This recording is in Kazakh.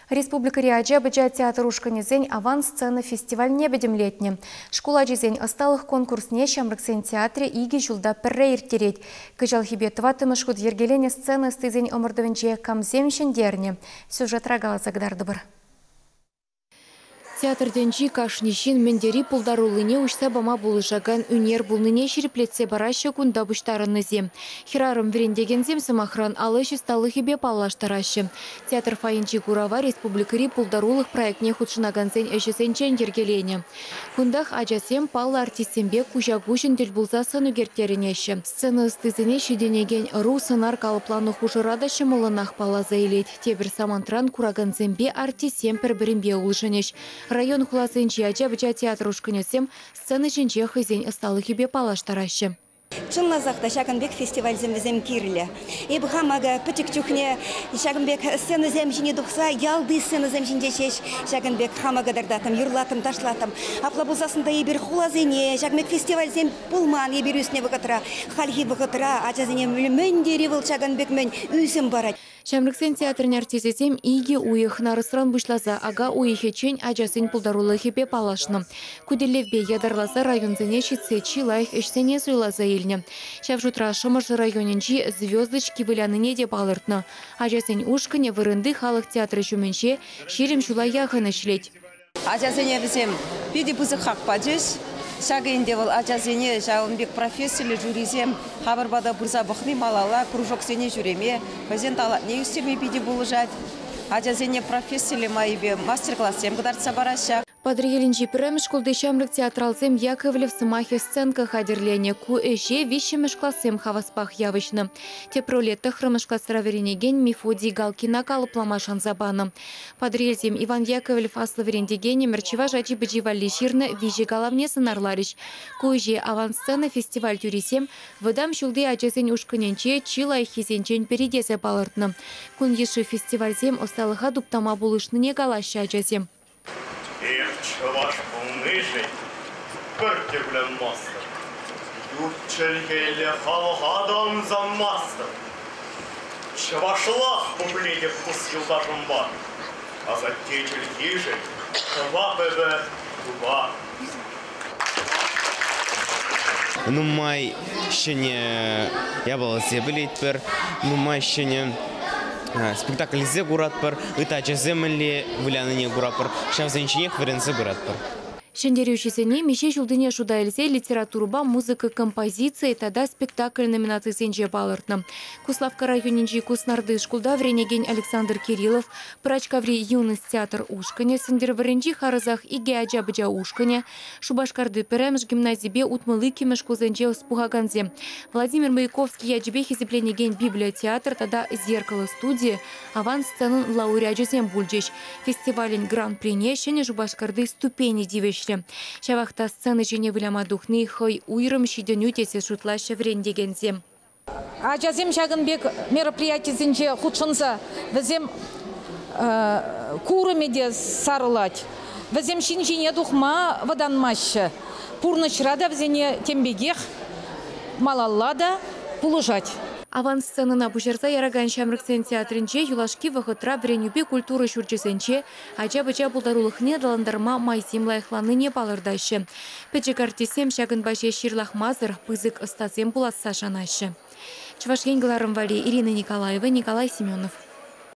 Республика Риаджа бюджет театр ушканезень авансцена фестиваль небедемлетне. Школа жизнь осталых конкурс не шамрыксен театре иги жулда перрейр тереть. Кыжал хибе тватымышкуд ергелене сцены стызень омырдывенче камземшен дерне. Сюжет рагала загдардыбыр. Театр денчи кашнищин мендери пулдарулыне ушса бама булышаган үнер булныне шереплетсе бараща кунда буштарыннызе. Хирарым верендегензем самахран алыш сталы хибе паллаштарашы. Театр файынчи курава республикари пулдарулых проектне худшынаганзен эшесенчен ергелене. Кундах ажасем палла артистембе кужагушин дельбулза сынугертеренеші. Сцена стызене шиденеген ру сынар калыпланы хужырадащы мылынах пала заилет. Тебір самантран кураганзембе артистем пербірімбе улшынеш. Район хуласынчи ача быча театр ушканесем сцены жинче хызень ысталы хибе палаштарашы. Чынлазақта Шагынбек фестиваль земзем кирлі. Ебі хамага пүтік чухне Шагынбек сцены земжіне дұқса, ялды сцены земжінде шеш Шагынбек хамага дардатым, юрлатым, ташлатым. Апла бұлзасында ебір хулазыне, Шагынбек фестиваль зем пулман ебір үсіне бұғытыра, халхи бұғытыра, ачазыне мөндері бұл Шагынбек мөн үсім барад. Шамрыксен театрын артизесем иги уйых нарысран бушлаза ага уйхечен ажасын пулдарулы хипе палашны. Куделевбе ядарласа районзене шитсе чилайх эшсене суйлаза еліне. Шавжутра шымыш районенчи звездочки выляныне де балыртны. Ажасын ушкыне вырынды халық театры жүменше ширим шулай яғыны шлеть. Ажасыне бізем биді бұзы қақ баджыз. Шагынде бол ажасыне Шагынбек профессорлы журизем хабарбада бұрза бұқны малала кружок сене жүреме. Өзен талат не үстеме биді бұлыжад. Ажасыне профессорлы майыбе мастер-классем қыдарца бараша. Падрыелінжи пірем школды шамрык театралзем Яковлев сымахе сценка хадерлене ку эше вишемеш классем хаваспах явышны. Те пролетта хрымыш классыра веренеген Мефодий Галкина калыпламашан забаны. Падрыелзем Иван Яковлев аслы верендегене мерчева жачи бдживали ширны вижи галавне сынарларыш. Ку эже авансцена фестиваль тюрисем выдам шулды ачесен ушканенче чилай хизенчен передесе балыртны. Кун еши фестивальзем осталыха дуптама булышны не галаща ачесем. Чаваш полный жить, көрте білен мастер. Юртчелгейлі халық адам за мастер. Чавашлах бұбледеп құс юлдашым бар. Азаттечіл ежі, қыва бәбі туба. Нумай шене ябаласе білет бір, нумай шене спектакльзе гурат пар, ытача земле выляныне гурат пар, шамзенчине хверензе гурат пар. Шендерюшисене меше жулдыне шудайлзе литературуба, музыка, композиция, тада спектакль номинации сенже балыртны. Куславка районинжи куснарды шкулда вренеген Александр Кириллов, прачкаври юность театр ушкане, сендерваренжи харызах иге аджабыджа ушкане, шубашкарды перемш гимназибе утмылыки мешкузенже успугаганзе. Владимир Маяковский яджибе хизепленеген библиотеатр, тада зеркало студии, авансценын лауреаджезем бульджеш. Фестивален гран-при нешене шубашкарды ступени дивеш. Шавахта сцены жене выляма духны хой уйрым шиденю тесе шутлаша врендегензем. Ажазем Шагынбек мероприятиесінше худшынса візем курымеде сарылать. Візем шинжине духма ваданмашы. Пурнычрада візене тембегех малаллада пулыжать. Авансценына бушерса яраган шамрыксен театринче юлашки вахытра вренюбе культура шурчесенче ача-бача булдарулыхне даландарма майсим лайхланы не балырдашы. Печек артисем Шагынбаше ширлахмазыр пызык ыстасем булатса шанашы. Чувашкенгыларым вали Ирина Николаева, Николай Семенов.